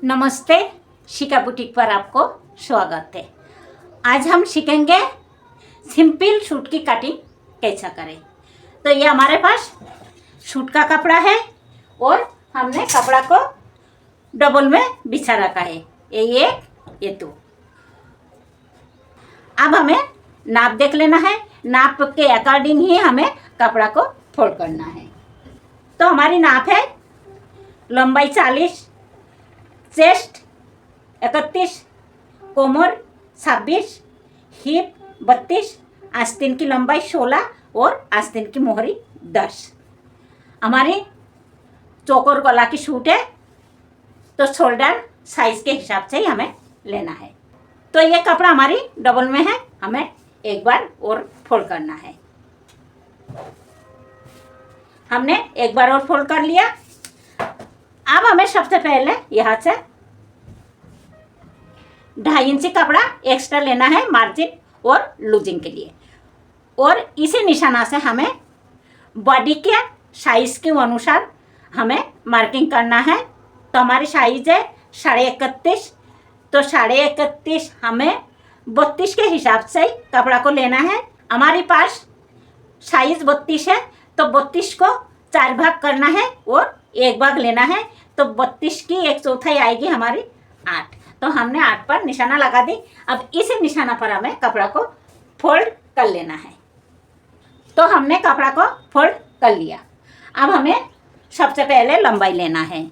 नमस्ते, शिका बुटीक पर आपको स्वागत है। आज हम सीखेंगे सिंपल सूट की कटिंग कैसा करें। तो ये हमारे पास सूट का कपड़ा है और हमने कपड़ा को डबल में बिछा रखा है। ये एक, ये दो। अब हमें नाप देख लेना है। नाप के अकॉर्डिंग ही हमें कपड़ा को फोल्ड करना है। तो हमारी नाप है लंबाई 40, चेस्ट 31, कोमर 26, हिप 32, आस्तीन की लंबाई 16 और आस्तीन की मोहरी 10। हमारी चौकोर गला की सूट है तो शोल्डर साइज के हिसाब से ही हमें लेना है। तो ये कपड़ा हमारी डबल में है, हमें एक बार और फोल्ड करना है। हमने एक बार और फोल्ड कर लिया। अब हमें सबसे पहले यहाँ से 2.5 इंची कपड़ा एक्स्ट्रा लेना है मार्जिन और लूजिंग के लिए, और इसी निशाना से हमें बॉडी के साइज के अनुसार हमें मार्किंग करना है। तो हमारी साइज है 31.5, तो 31.5 हमें 32 के हिसाब से कपड़ा को लेना है। हमारे पास साइज 32 है तो 32 को 4 भाग करना है और 1 भाग लेना है। तो 32 की 1/4 आएगी हमारी 8। तो हमने 8 पर निशाना लगा दी। अब इसी निशाना पर हमें कपड़ा को फोल्ड कर लेना है। तो हमने कपड़ा को फोल्ड कर लिया। अब हमें सबसे पहले लंबाई लेना है।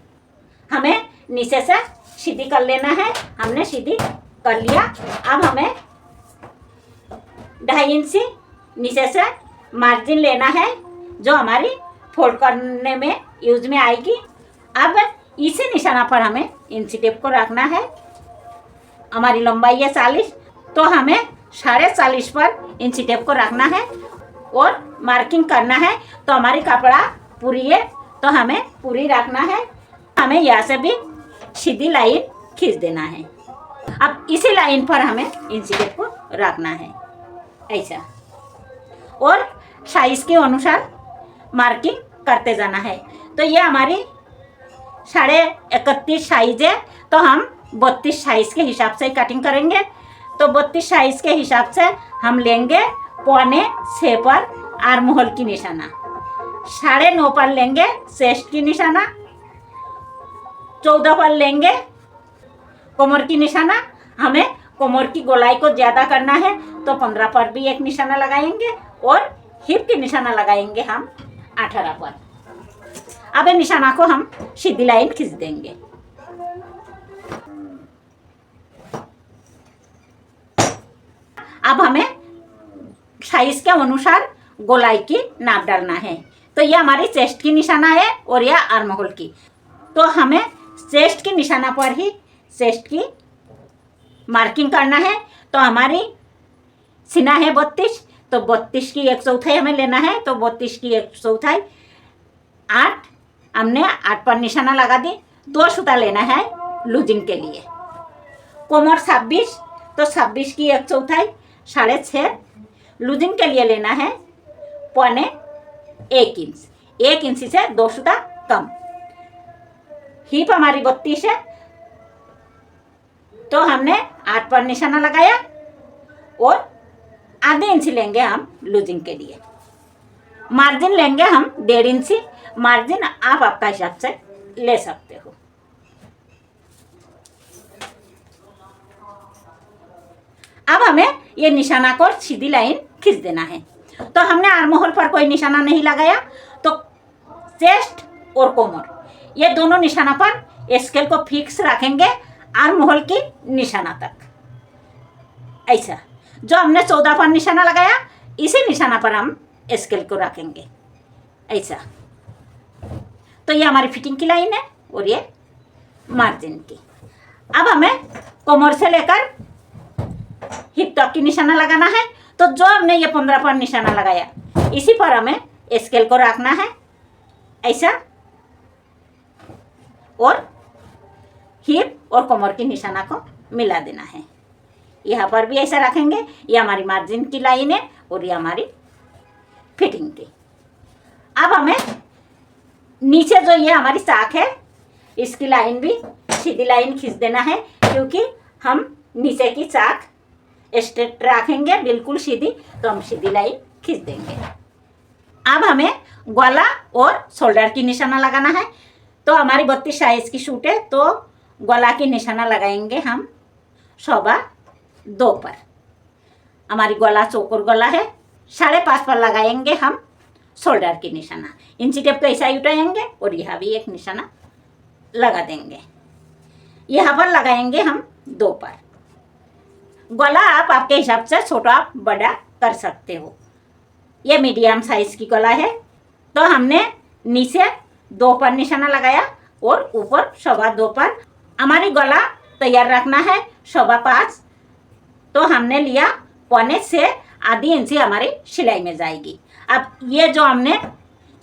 हमें नीचे से सीधी कर लेना है। हमने सीधी कर लिया। अब हमें 2.5 इंची नीचे से मार्जिन लेना है जो हमारी फोल्ड करने में यूज में आएगी। अब इसी निशाना पर हमें इंची टेप को रखना है। हमारी लंबाई है 40, तो हमें 40.5 पर इंची टेप को रखना है और मार्किंग करना है। तो हमारी कपड़ा पूरी है तो हमें पूरी रखना है। हमें यहाँ से भी सीधी लाइन खींच देना है। अब इसी लाइन पर हमें इंची टेप को रखना है ऐसा, और साइज के अनुसार मार्किंग करते जाना है। तो ये हमारी 31.5 साइज है, तो हम 32 साइज के हिसाब से कटिंग करेंगे। तो 32 साइज के हिसाब से हम लेंगे 5.25 पर आर्म होल की निशाना, 9.5 पर लेंगे चेस्ट की निशाना, 14 पर लेंगे कमर की निशाना। हमें कमर की गोलाई को ज़्यादा करना है तो 15 पर भी एक निशाना लगाएंगे और हिप की निशाना लगाएंगे हम 18 पर। अब ये निशाना को हम सीधी लाइन खींच देंगे। अब हमें साइज के अनुसार गोलाई की नाप डालना है। तो ये हमारी चेस्ट की निशाना है और यह आर्म होल की। तो हमें चेस्ट की निशाना पर ही चेस्ट की मार्किंग करना है। तो हमारी सीना है 32, तो 32 की 1/4 हमें लेना है। तो 32 की 1/4 8, हमने 8 पर निशाना लगा दी। 2 सूता लेना है लूजिंग के लिए। कोमर 26, तो 26 की 1/4 6.5 लूजिंग के लिए लेना है 1.25 इंच। 1 इंच से 2 सूता कम। हिप हमारी 32 है तो हमने 8 पर निशाना लगाया और आधे इंच लेंगे हम लूजिंग के लिए। मार्जिन लेंगे हम 1.5 इंची। मार्जिन आप आपका हिसाब से ले सकते हो। अब हमें ये निशाना को सीधी लाइन खींच देना है। तो हमने आर्म होल पर कोई निशाना नहीं लगाया, तो चेस्ट और कोमर ये दोनों निशाना पर स्केल को फिक्स रखेंगे आर्म होल की निशाना तक ऐसा। जो हमने 14 पर निशाना लगाया इसी निशाना पर हम स्केल को रखेंगे ऐसा। तो ये हमारी फिटिंग की लाइन है और ये मार्जिन की। अब हमें कमर से लेकर हिप तक की निशाना लगाना है। तो जो हमने ये 15 पर निशाना लगाया इसी पर हमें स्केल को रखना है ऐसा, और हिप और कमर की निशाना को मिला देना है। यहाँ पर भी ऐसा रखेंगे। ये हमारी मार्जिन की लाइन है और ये हमारी फिटिंग की। अब हमें नीचे जो ये हमारी चाक है इसकी लाइन भी सीधी लाइन खींच देना है, क्योंकि हम नीचे की चाक स्ट्रेट रखेंगे बिल्कुल सीधी, तो हम सीधी लाइन खींच देंगे। अब हमें गला और शोल्डर की निशाना लगाना है। तो हमारी 32 साइज की सूट है, तो गला की निशाना लगाएंगे हम 2.25 पर। हमारी गला चौकोर गला है, 5.5 पर लगाएंगे हम शोल्डर की निशाना। इंची टेप को ऐसा ही उठाएंगे और यहाँ भी एक निशाना लगा देंगे। यहाँ पर लगाएंगे हम 2 पर। गला आप आपके हिसाब से छोटा बड़ा कर सकते हो। ये मीडियम साइज की गला है, तो हमने नीचे 2 पर निशाना लगाया और ऊपर 2.25 पर। हमारी गला तैयार रखना है 5.25, तो हमने लिया 1.25 से आधी इंची हमारी सिलाई में जाएगी। अब ये जो हमने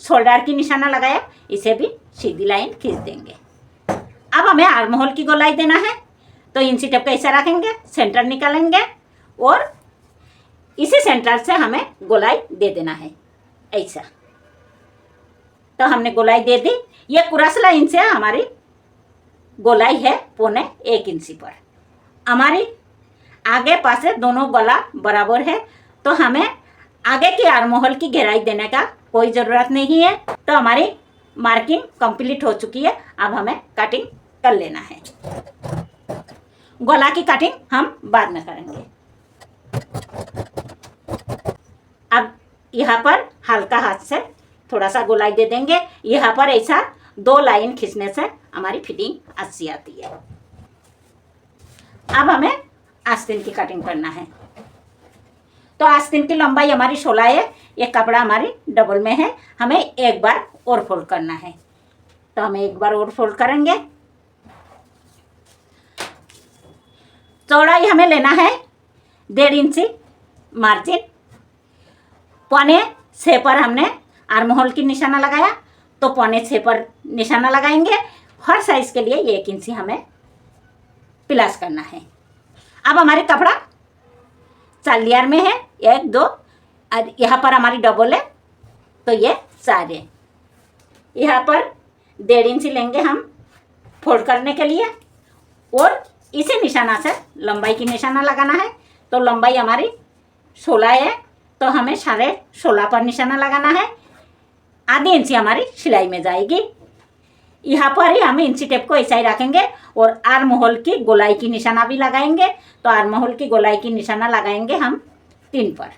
शोल्डर की निशाना लगाया, इसे भी सीधी लाइन खींच देंगे। अब हमें आर्म होल की गोलाई देना है, तो इंची टेप का ऐसा रखेंगे, सेंटर निकालेंगे और इसी सेंटर से हमें गोलाई दे देना है ऐसा। तो हमने गोलाई दे दी। ये क्रॉस लाइन से हमारी गोलाई है 1.25 इंची पर। हमारी आगे पासे दोनों गला बराबर है, तो हमें आगे की आर्म होल की गहराई देने का कोई ज़रूरत नहीं है। तो हमारी मार्किंग कंप्लीट हो चुकी है। अब हमें कटिंग कर लेना है। गला की कटिंग हम बाद में करेंगे। अब यहाँ पर हल्का हाथ से थोड़ा सा गोलाई दे देंगे। यहाँ पर ऐसा 2 लाइन खींचने से हमारी फिटिंग अच्छी आती है। अब हमें आस्तीन की कटिंग करना है। तो आस्तीन की लंबाई हमारी 16 है। ये कपड़ा हमारी डबल में है, हमें एक बार और फोल्ड करना है। तो हमें एक बार और फोल्ड करेंगे। चौड़ाई हमें लेना है 1.5 इंची मार्जिन। 5.25 पर हमने आर्म होल की निशाना लगाया, तो 5.25 पर निशाना लगाएंगे। हर साइज के लिए 1 इंची हमें प्लस करना है। अब हमारे कपड़ा 4 लेयर में है, 1 2, और यहाँ पर हमारी डबल है, तो ये 4 है। यहाँ पर 1.5 इंची लेंगे हम फोल्ड करने के लिए, और इसी निशाना से लंबाई की निशाना लगाना है। तो लंबाई हमारी 16 है, तो हमें 16.5 पर निशाना लगाना है। आधी इंची हमारी सिलाई में जाएगी। यहाँ पर ही हम इंची टेप को ऐसा ही रखेंगे और आर्म होल की गोलाई की निशाना भी लगाएंगे। तो आर्म होल की गोलाई की निशाना लगाएंगे हम 3 पर।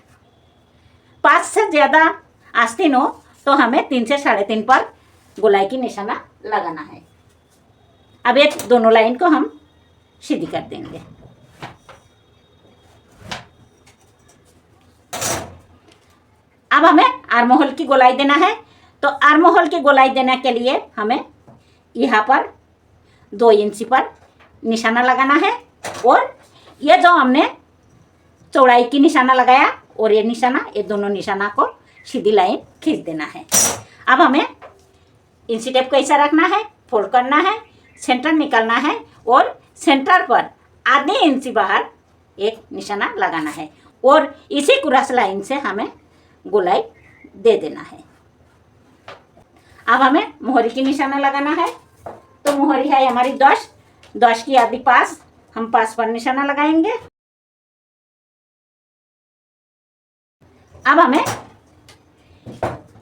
5 से ज़्यादा आस्तीन हो तो हमें 3 से 3.5 पर गोलाई की निशाना लगाना है। अब ये दोनों लाइन को हम सीधी कर देंगे। अब हमें आर्म होल की गोलाई देना है। तो आर्म होल की गोलाई देने के लिए हमें यहाँ पर 2 इंची पर निशाना लगाना है, और ये जो हमने चौड़ाई की निशाना लगाया और ये निशाना, ये दोनों निशाना को सीधी लाइन खींच देना है। अब हमें इंची टेप को ऐसा रखना है, फोल्ड करना है, सेंटर निकालना है और सेंटर पर आधी इंची बाहर एक निशाना लगाना है, और इसी क्रॉस लाइन से हमें गोलाई दे देना है। अब हमें मोहरी की निशाना लगाना है। तो मोहरी है हमारी 10 की आधी 5, हम 5 पर निशाना लगाएंगे। अब हमें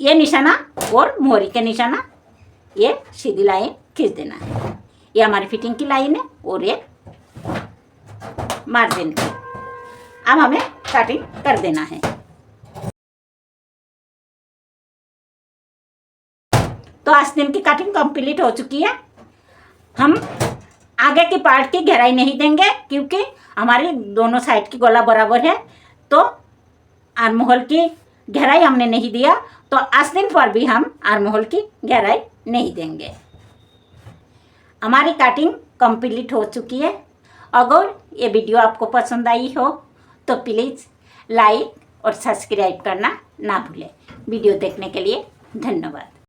ये निशाना और मोहरी के निशाना ये सीधी लाइन खींच देना है। ये हमारी फिटिंग की लाइन है और ये मार्जिन की। अब हमें कटिंग कर देना है। तो आस्तीन की कटिंग कंप्लीट हो चुकी है। हम आगे की पार्ट की गहराई नहीं देंगे, क्योंकि हमारी दोनों साइड की गला बराबर है। तो आर्म होल की गहराई हमने नहीं दिया, तो आस्तीन पर भी हम आर्म होल की गहराई नहीं देंगे। हमारी कटिंग कंप्लीट हो चुकी है। अगर ये वीडियो आपको पसंद आई हो तो प्लीज़ लाइक और सब्सक्राइब करना ना भूलें। वीडियो देखने के लिए धन्यवाद।